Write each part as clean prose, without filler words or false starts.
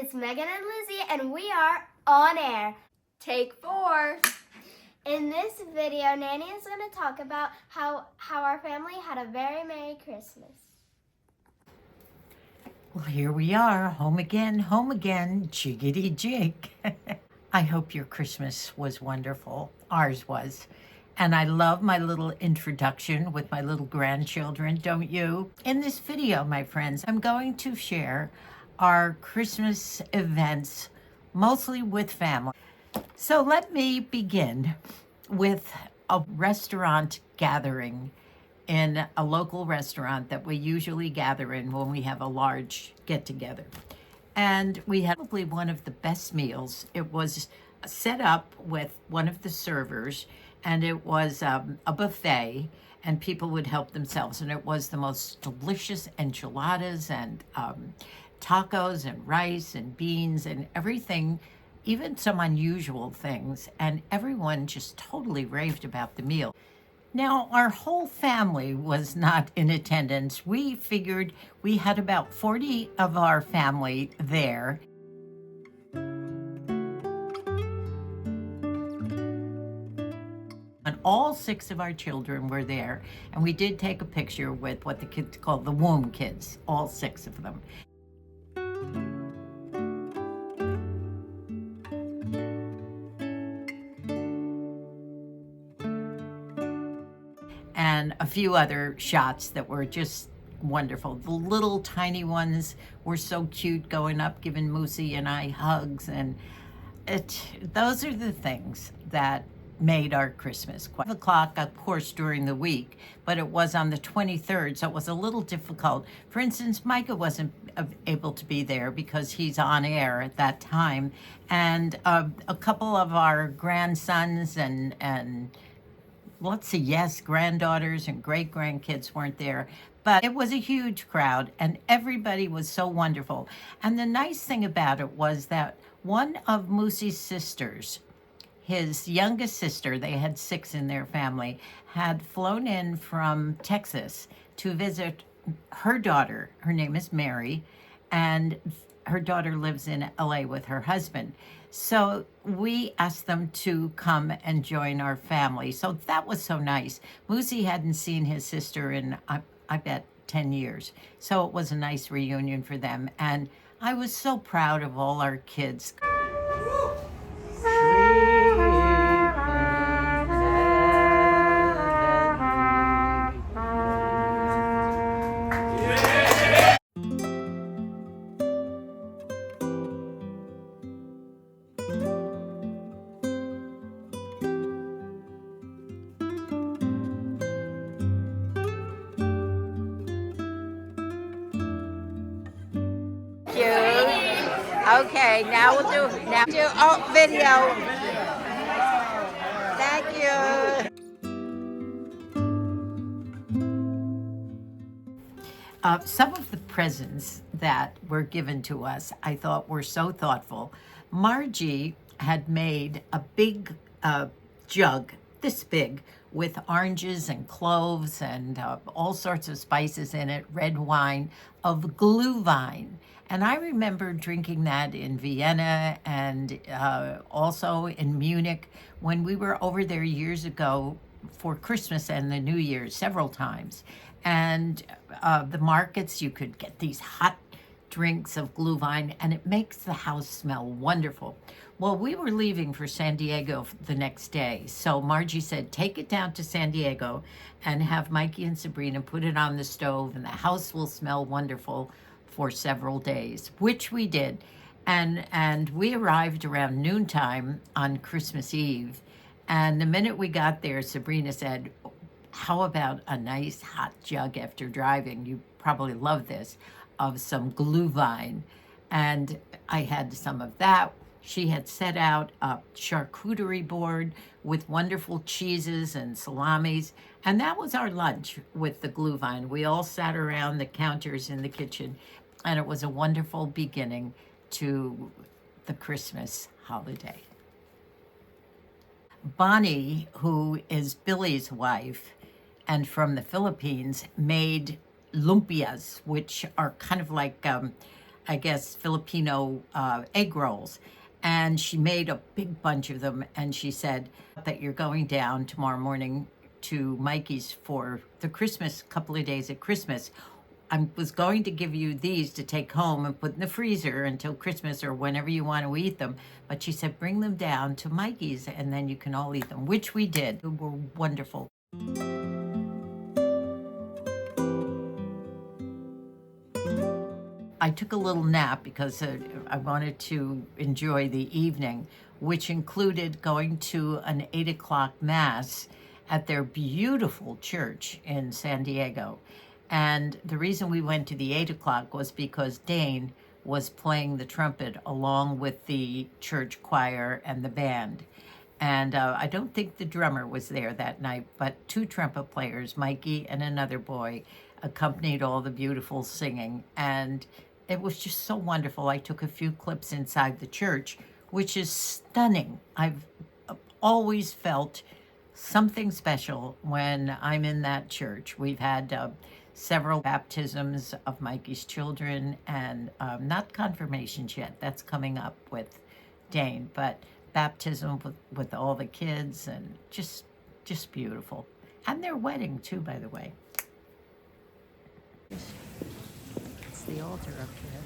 it's Megan and Lizzie, and we are on air. Take 4. In this video, Nanny is going to talk about how our family had a very Merry Christmas. Well, here we are, home again, jiggity jig. I hope your Christmas was wonderful. Ours was. And I love my little introduction with my little grandchildren, don't you? In this video, my friends, I'm going to share our Christmas events, mostly with family. So let me begin with a restaurant gathering in a local restaurant that we usually gather in when we have a large get-together. And we had probably one of the best meals. It was set up with one of the servers, and it was a buffet, and people would help themselves. And it was the most delicious enchiladas and tacos and rice and beans and everything, even some unusual things. And everyone just totally raved about the meal. Now, our whole family was not in attendance. We figured we had about 40 of our family there. And all 6 of our children were there. And we did take a picture with what the kids call the womb kids, all 6 of them. And a few other shots that were just wonderful. The little tiny ones were so cute, going up, giving Moosey and I hugs. And those are the things that made our Christmas. 5 o'clock, of course, during the week, but it was on the 23rd, so it was a little difficult. For instance, Micah wasn't able to be there because he's on air at that time. And a couple of our grandsons and let's see, yes, granddaughters and great-grandkids weren't there, but it was a huge crowd, and everybody was so wonderful. And the nice thing about it was that one of Moosey's sisters, his youngest sister, they had 6 in their family, had flown in from Texas to visit her daughter. Her name is Mary, and her daughter lives in LA with her husband. So we asked them to come and join our family. So that was so nice. Moosey hadn't seen his sister in, I bet, 10 years. So it was a nice reunion for them. And I was so proud of all our kids. Okay, now we'll do video. Thank you. Some of the presents that were given to us, I thought were so thoughtful. Margie had made a big jug, this big, with oranges and cloves and all sorts of spices in it, red wine, of glühwein. And I remember drinking that in Vienna and also in Munich when we were over there years ago for Christmas and the New Year several times. And the markets, you could get these hot drinks of glühwein, and it makes the house smell wonderful. Well, we were leaving for San Diego the next day. So Margie said, take it down to San Diego and have Mikey and Sabrina put it on the stove, and the house will smell wonderful for several days, which we did. And we arrived around noontime on Christmas Eve. And the minute we got there, Sabrina said, how about a nice hot jug after driving? You probably love this, of some glühwein. And I had some of that. She had set out a charcuterie board with wonderful cheeses and salamis. And that was our lunch with the glühwein. We all sat around the counters in the kitchen, and it was a wonderful beginning to the Christmas holiday. Bonnie, who is Billy's wife and from the Philippines, made lumpias, which are kind of like I guess, Filipino egg rolls. And she made a big bunch of them. And she said that you're going down tomorrow morning to Mikey's for the Christmas, couple of days at Christmas. I was going to give you these to take home and put in the freezer until Christmas or whenever you want to eat them. But she said, bring them down to Mikey's and then you can all eat them, which we did. They were wonderful. I took a little nap because I wanted to enjoy the evening, which included going to an 8 o'clock mass at their beautiful church in San Diego. And the reason we went to the 8 o'clock was because Dane was playing the trumpet along with the church choir and the band. And I don't think the drummer was there that night, but 2 trumpet players, Mikey and another boy, accompanied all the beautiful singing. And it was just so wonderful. I took a few clips inside the church, which is stunning. I've always felt something special when I'm in that church. We've had several baptisms of Mikey's children, and not confirmations yet. That's coming up with Dane, but baptism with all the kids, and just beautiful. And their wedding too, by the way. It's the altar up there.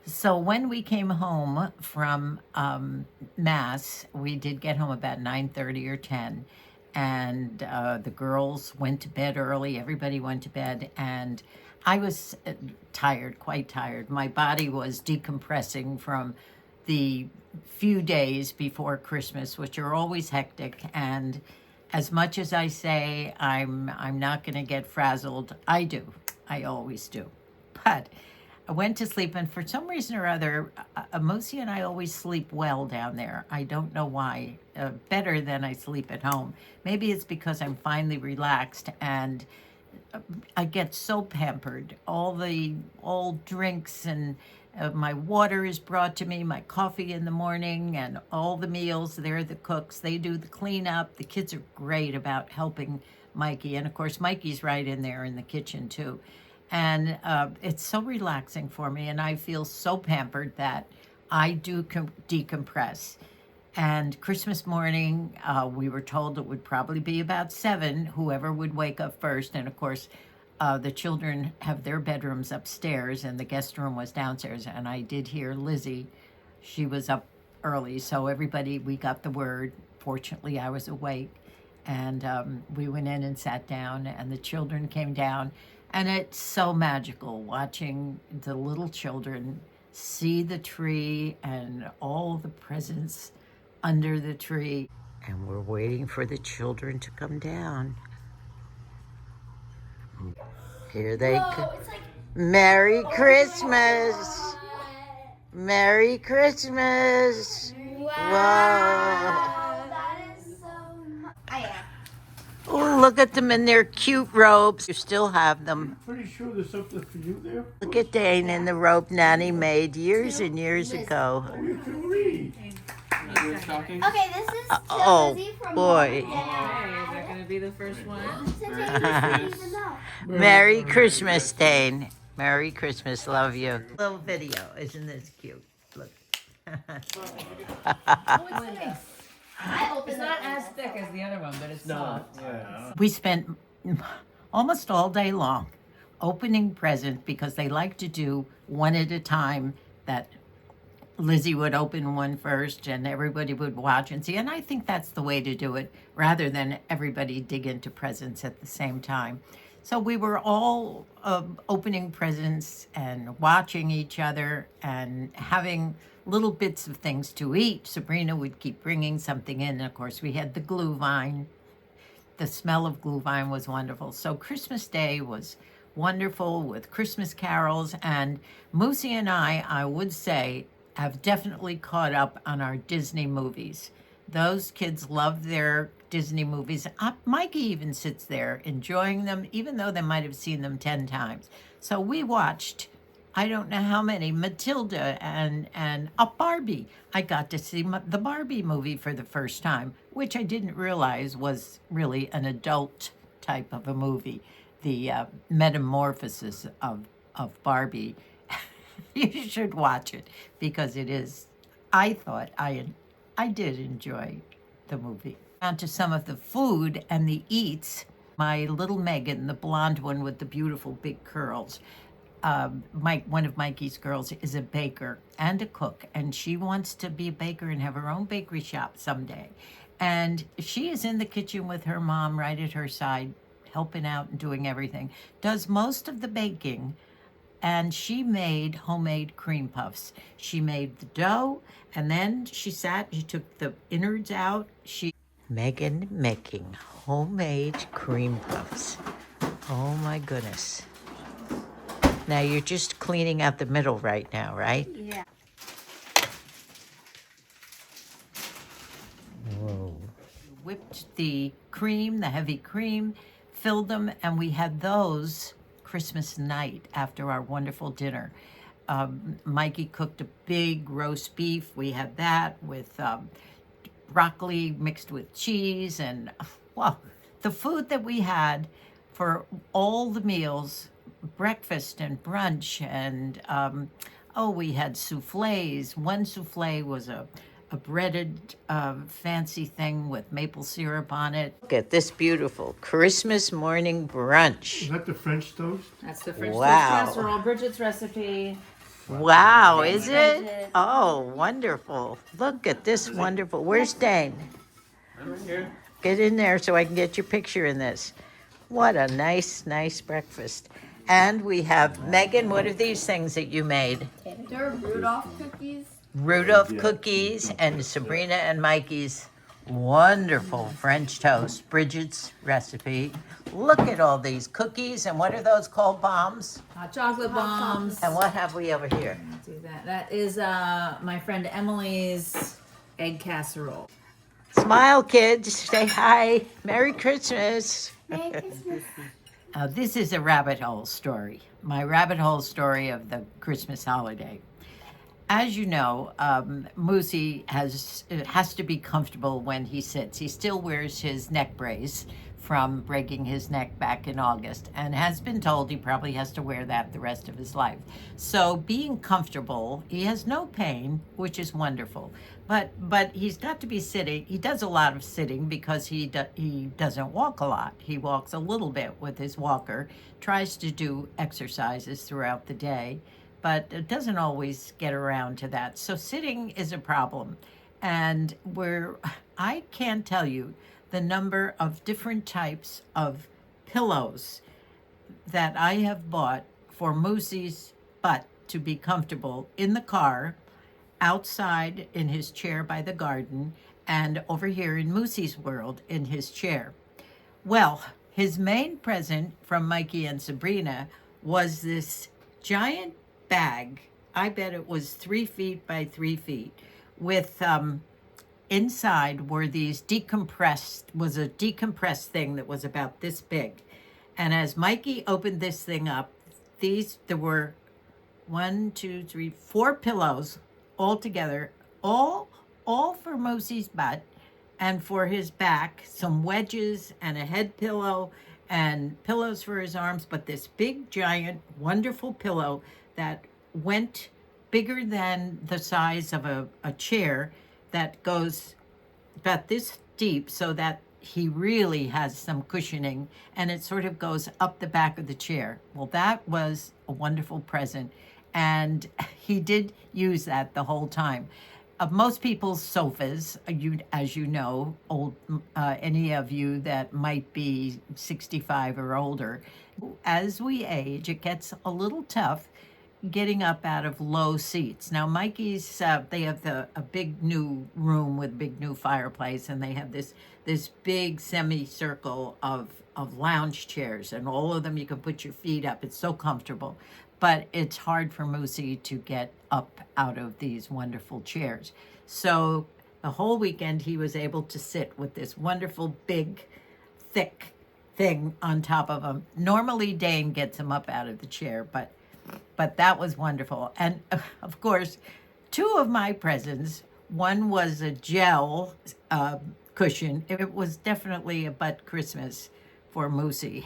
So when we came home from Mass, we did get home about 9:30 or 10, and the girls went to bed early. Everybody went to bed, and I was tired, quite tired. My body was decompressing from the few days before Christmas, which are always hectic. And as much as I say I'm not going to get frazzled, I do. I always do. But I went to sleep, and for some reason or other, Mosi and I always sleep well down there. I don't know why. Better than I sleep at home. Maybe it's because I'm finally relaxed, and I get so pampered. All drinks, and my water is brought to me, my coffee in the morning, and all the meals. They're the cooks. They do the cleanup. The kids are great about helping Mikey, and of course, Mikey's right in there in the kitchen too. And it's so relaxing for me, and I feel so pampered that I do decompress. And Christmas morning, we were told it would probably be about 7, whoever would wake up first. And of course, the children have their bedrooms upstairs, and the guest room was downstairs. And I did hear Lizzie, she was up early. So everybody, we got the word. Fortunately, I was awake. And we went in and sat down, and the children came down. And it's so magical watching the little children see the tree and all the presents under the tree. And we're waiting for the children to come down. Here they come. Like, Merry Christmas! Merry Christmas! Wow! That is so much. I am. Oh, look at them in their cute robes. You still have them. I'm pretty sure there's something for you there. Look at Dane in the robe Nanny made years and years ago. Oh, you can read. Okay, this is to Oh, Lizzie from boy. Mom and Dad. Okay, is that going to be the first one? Since I didn't even know. Merry Christmas, Dane. Merry Christmas. Love you. Little video. Isn't this cute? Look. It's not as thick as the other one, but it's soft. Yeah. We spent almost all day long opening presents because they like to do one at a time, that Lizzie would open one first and everybody would watch and see. And I think that's the way to do it, rather than everybody dig into presents at the same time. So we were all opening presents and watching each other and having little bits of things to eat. Sabrina would keep bringing something in. And of course, we had the glue vine. The smell of glue vine was wonderful. So Christmas Day was wonderful with Christmas carols. And Moosey and I would say, have definitely caught up on our Disney movies. Those kids love their Disney movies. Mikey even sits there enjoying them, even though they might have seen them 10 times. So we watched, I don't know how many, Matilda and Barbie. I got to see the Barbie movie for the first time, which I didn't realize was really an adult type of a movie. The metamorphosis of Barbie. You should watch it because it is, I thought I did enjoy the movie. On to some of the food and the eats. My little Megan, the blonde one with the beautiful big curls, one of Mikey's girls is a baker and a cook, and she wants to be a baker and have her own bakery shop someday. And she is in the kitchen with her mom right at her side, helping out and doing everything, does most of the baking, and she made homemade cream puffs. She made the dough, and then she took the innards out. Megan making homemade cream puffs. Oh my goodness. Now you're just cleaning out the middle right now, right? Yeah. Whoa. Whipped the cream, the heavy cream, filled them, and we had those Christmas night after our wonderful dinner. Mikey cooked a big roast beef. We had that with broccoli mixed with cheese, and well, the food that we had for all the meals, breakfast and brunch, and we had souffles. One souffle was a breaded fancy thing with maple syrup on it. Look at this beautiful Christmas morning brunch. Is that the French toast? That's the French Wow. toast casserole, Bridget's recipe. Wow, is it? Oh, wonderful. Look at this wonderful. Where's Dane? I'm here. Get in there so I can get your picture in this. What a nice breakfast. And we have, Megan, what are these things that you made? They're Rudolph cookies. Rudolph cookies and Sabrina and Mikey's wonderful French toast, Bridget's recipe. Look at all these cookies, and what are those called, bombs? Hot chocolate bombs. And what have we over here? Do that. That is my friend Emily's egg casserole. Smile, kids. Say hi. Merry Christmas. Merry Christmas. This is a rabbit hole story. My rabbit hole story of the Christmas holiday. As you know, Moosey has to be comfortable when he sits. He still wears his neck brace from breaking his neck back in August, and has been told he probably has to wear that the rest of his life. So being comfortable, he has no pain, which is wonderful. But he's got to be sitting. He does a lot of sitting because he doesn't walk a lot. He walks a little bit with his walker, tries to do exercises throughout the day, but it doesn't always get around to that. So sitting is a problem. And I can't tell you the number of different types of pillows that I have bought for Moosey's butt to be comfortable in the car, outside in his chair by the garden, and over here in Moosey's world in his chair. Well, his main present from Mikey and Sabrina was this giant bag. I bet it was 3 feet by 3 feet, with inside were these decompressed thing that was about this big. And as Mikey opened this thing up, there were 4 pillows all together, all for Moosey's butt and for his back, some wedges and a head pillow and pillows for his arms, but this big, giant, wonderful pillow that went bigger than the size of a chair, that goes about this deep, so that he really has some cushioning, and it sort of goes up the back of the chair. Well, that was a wonderful present, and he did use that the whole time. Most people's sofas, as you know, any of you that might be 65 or older, as we age, it gets a little tough getting up out of low seats. Now, Mikey's, they have a big new room with big new fireplace, and they have this big semicircle of lounge chairs, and all of them you can put your feet up. It's so comfortable. But it's hard for Moosey to get up out of these wonderful chairs. So the whole weekend he was able to sit with this wonderful big thick thing on top of him. Normally Dane gets him up out of the chair, but that was wonderful. And of course, two of my presents, one was a gel cushion. It was definitely a butt Christmas for Moosey.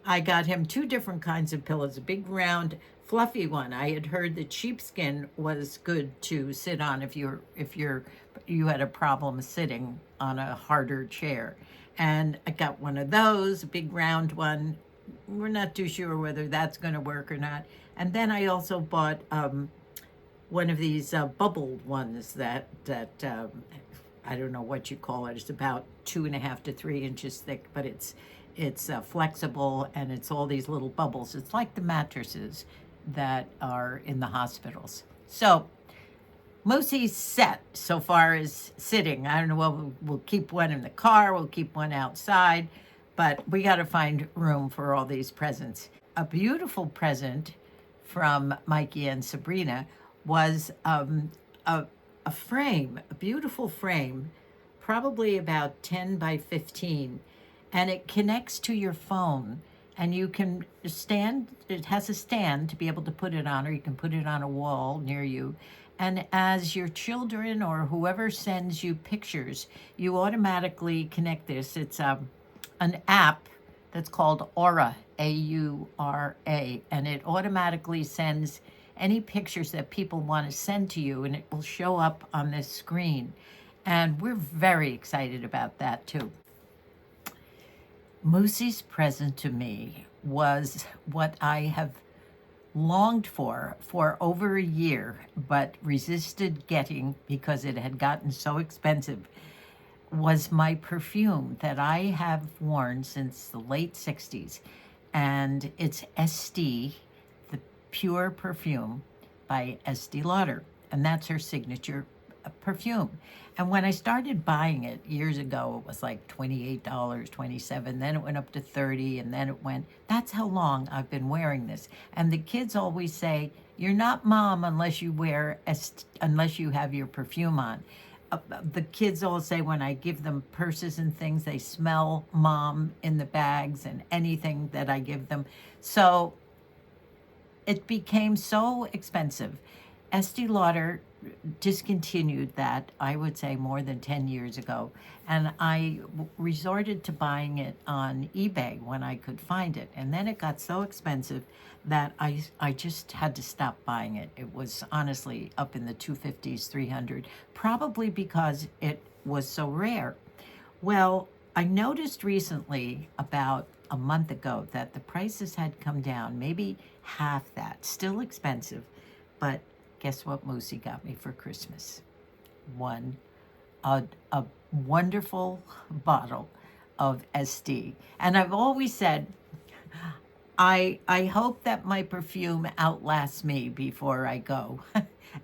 I got him two different kinds of pillows, a big round fluffy one. I had heard that sheepskin was good to sit on if you had a problem sitting on a harder chair. And I got one of those, a big round one. We're not too sure whether that's going to work or not. And then I also bought one of these bubbled ones that I don't know what you call it. It's about 2.5 to 3 inches thick, but it's flexible, and it's all these little bubbles. It's like the mattresses that are in the hospitals. So Moosey's set so far as sitting. I don't know, well, we'll keep one in the car, we'll keep one outside, but we got to find room for all these presents. A beautiful present from Mikey and Sabrina was a frame, a beautiful frame, probably about 10 by 15, and it connects to your phone, and you can stand, it has a stand to be able to put it on, or you can put it on a wall near you. And as your children or whoever sends you pictures, you automatically connect this. It's an app that's called Aura, A-U-R-A, and it automatically sends any pictures that people want to send to you, and it will show up on this screen. And we're very excited about that too. Moosey's present to me was what I have longed for over a year, but resisted getting because it had gotten so expensive, was my perfume that I have worn since the late 60s. And it's Estee, the Pure Perfume by Estee Lauder. And that's her signature perfume. And when I started buying it years ago, it was like $28, $27, then it went up to $30, and then it went, that's how long I've been wearing this. And the kids always say, you're not mom unless you unless you have your perfume on. The kids all say when I give them purses and things, they smell mom in the bags and anything that I give them. So it became so expensive. Estee Lauder discontinued that, I would say, more than 10 years ago. And I resorted to buying it on eBay when I could find it. And then it got so expensive that I just had to stop buying it. It was honestly up in the 250s, 300, probably because it was so rare. Well, I noticed recently, about a month ago, that the prices had come down, maybe half that. Still expensive, but guess what Moosey got me for Christmas? A wonderful bottle of Estee. And I've always said, I hope that my perfume outlasts me before I go.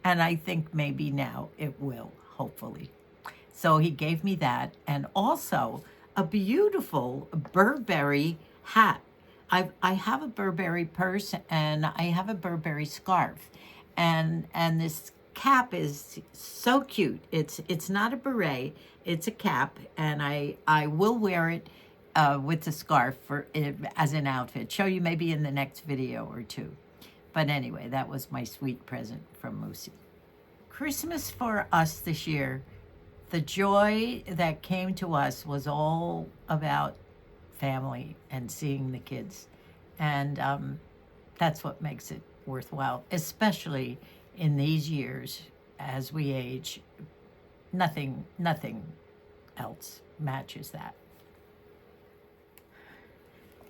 And I think maybe now it will, hopefully. So he gave me that, and also a beautiful Burberry hat. I have a Burberry purse, and I have a Burberry scarf. And this cap is so cute. It's not a beret, it's a cap, and I will wear it with the scarf as an outfit. Show you maybe in the next video or two. But anyway, that was my sweet present from Moosey. Christmas for us this year, the joy that came to us was all about family and seeing the kids. And that's what makes it worthwhile, especially in these years as we age. Nothing else matches that.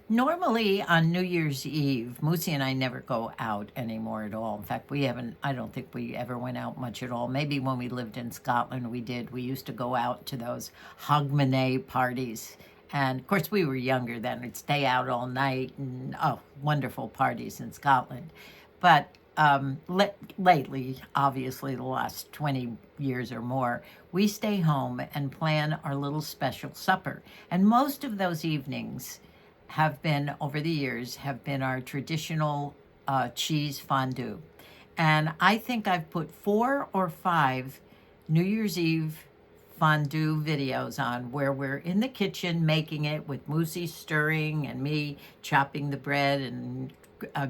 Normally on New Year's Eve, Moosey and I never go out anymore at all. In fact, I don't think we ever went out much at all. Maybe when we lived in Scotland we did. We used to go out to those hogmanay parties. And of course we were younger then. We'd stay out all night, and wonderful parties in Scotland. But lately, obviously the last 20 years or more, we stay home and plan our little special supper. And most of those evenings have been, over the years, have been our traditional cheese fondue. And I think I've put 4 or 5 New Year's Eve fondue videos on where we're in the kitchen making it with Moosey stirring and me chopping the bread and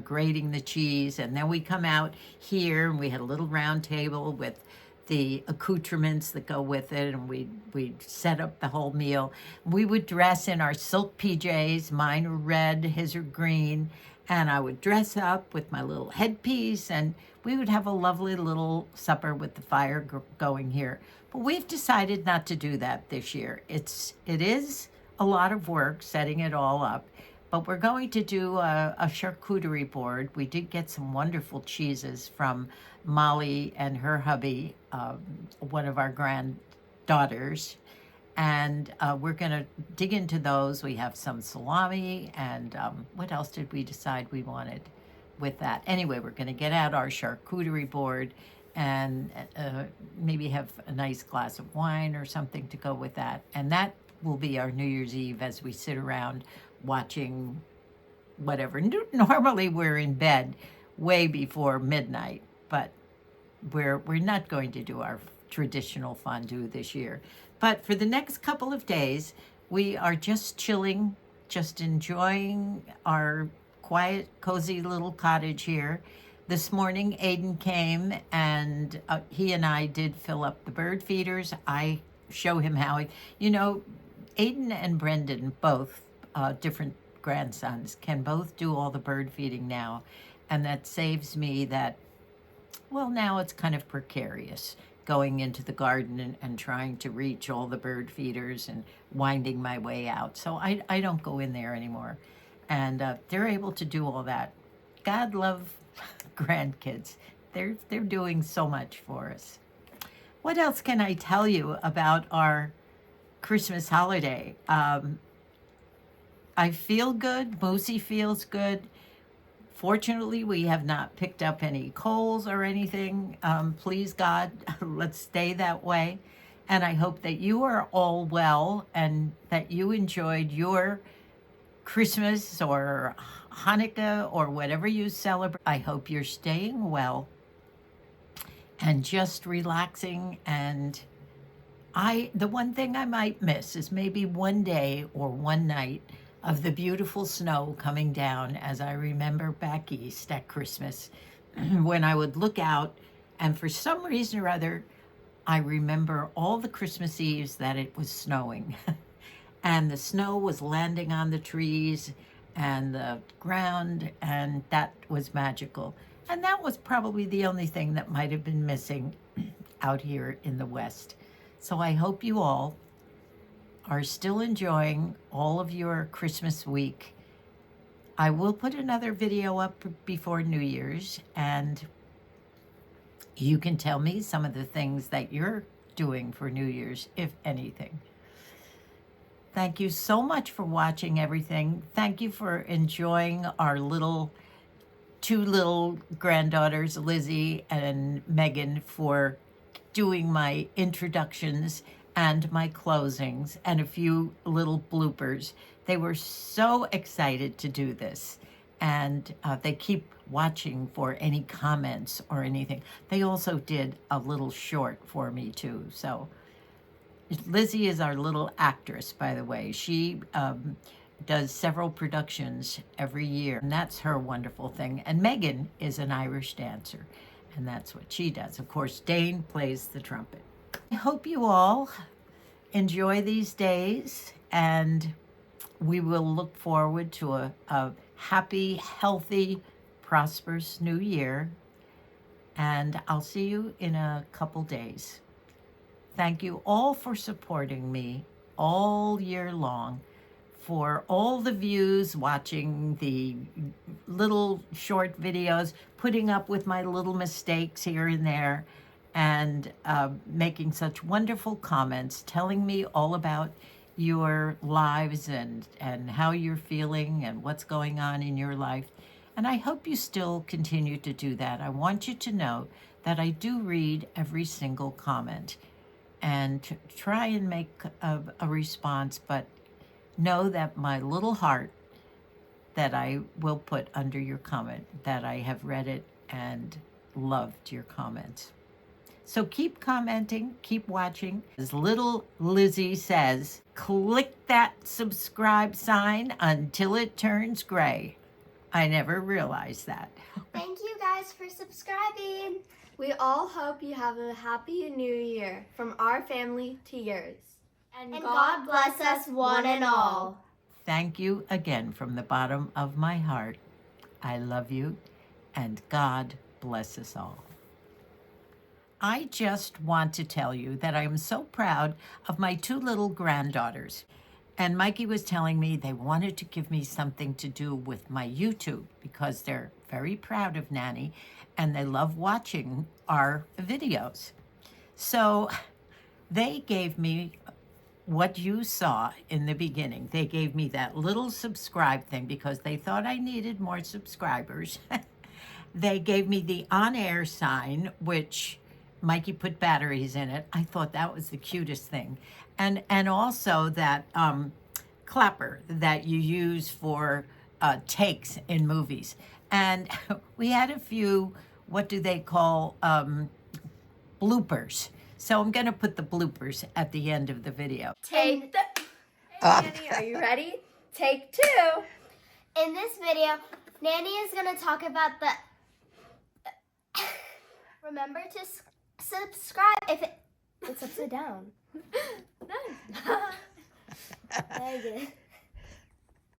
grating the cheese. And then we come out here and we had a little round table with the accoutrements that go with it, and we'd set up the whole meal. We would dress in our silk PJs. Mine are red, his are green, and I would dress up with my little headpiece, and we would have a lovely little supper with the fire going here. But we've decided not to do that this year. It is a lot of work setting it all up, but we're going to do a charcuterie board. We did get some wonderful cheeses from Molly and her hubby, one of our granddaughters, and we're going to dig into those. We have some salami, and what else did we decide we wanted with that? Anyway, we're going to get out our charcuterie board and maybe have a nice glass of wine or something to go with that. And that will be our New Year's Eve as we sit around watching whatever. Normally we're in bed way before midnight, but we're not going to do our traditional fondue this year. But for the next couple of days, we are just chilling, just enjoying our quiet, cozy little cottage here. This morning, Aiden came, and he and I did fill up the bird feeders. I show him how Aiden and Brendan, both different grandsons, can both do all the bird feeding now, and that saves me that. Well, now it's kind of precarious going into the garden and trying to reach all the bird feeders and winding my way out. So I don't go in there anymore. And they're able to do all that. God love grandkids. They're doing so much for us. What else can I tell you about our Christmas holiday? I feel good. Moosey feels good. Fortunately, we have not picked up any colds or anything. Please God, let's stay that way. And I hope that you are all well and that you enjoyed your Christmas or Hanukkah or whatever you celebrate. I hope you're staying well and just relaxing. And the one thing I might miss is maybe one day or one night of the beautiful snow coming down, as I remember back east at Christmas when I would look out, and for some reason or other I remember all the Christmas Eves that it was snowing and the snow was landing on the trees and the ground, and that was magical. And that was probably the only thing that might have been missing out here in the West. So I hope you all are still enjoying all of your Christmas week. I will put another video up before New Year's, and you can tell me some of the things that you're doing for New Year's, if anything. Thank you so much for watching everything. Thank you for enjoying our two little granddaughters, Lizzie and Megan, for doing my introductions and my closings and a few little bloopers. They were so excited to do this, and they keep watching for any comments or anything. They also did a little short for me too. So Lizzie is our little actress, by the way. She does several productions every year, and that's her wonderful thing. And Megan is an Irish dancer, and that's what she does. Of course, Dane plays the trumpet. I hope you all enjoy these days, and we will look forward to a happy, healthy, prosperous new year. And I'll see you in a couple days. Thank you all for supporting me all year long, for all the views, watching the little short videos, putting up with my little mistakes here and there, and making such wonderful comments, telling me all about your lives and how you're feeling and what's going on in your life. And I hope you still continue to do that. I want you to know that I do read every single comment and try and make a response, but know that my little heart that I will put under your comment, that I have read it and loved your comments. So keep commenting, keep watching. As little Lizzie says, click that subscribe sign until it turns gray. I never realized that. Thank you guys for subscribing. We all hope you have a happy new year from our family to yours. And God bless us one and all. Thank you again from the bottom of my heart. I love you, and God bless us all. I just want to tell you that I am so proud of my 2 little granddaughters. And Mikey was telling me they wanted to give me something to do with my YouTube because they're very proud of Nanny and they love watching our videos. So they gave me what you saw in the beginning. They gave me that little subscribe thing because they thought I needed more subscribers. They gave me the on-air sign, which Mikey put batteries in it. I thought that was the cutest thing. And also that clapper that you use for takes in movies. And we had a few, what do they call, bloopers. So I'm going to put the bloopers at the end of the video. Take the... Hey, Nanny, are you ready? Take 2. In this video, Nanny is going to talk about the... Remember to subscribe if it's upside down. Nice. Very good.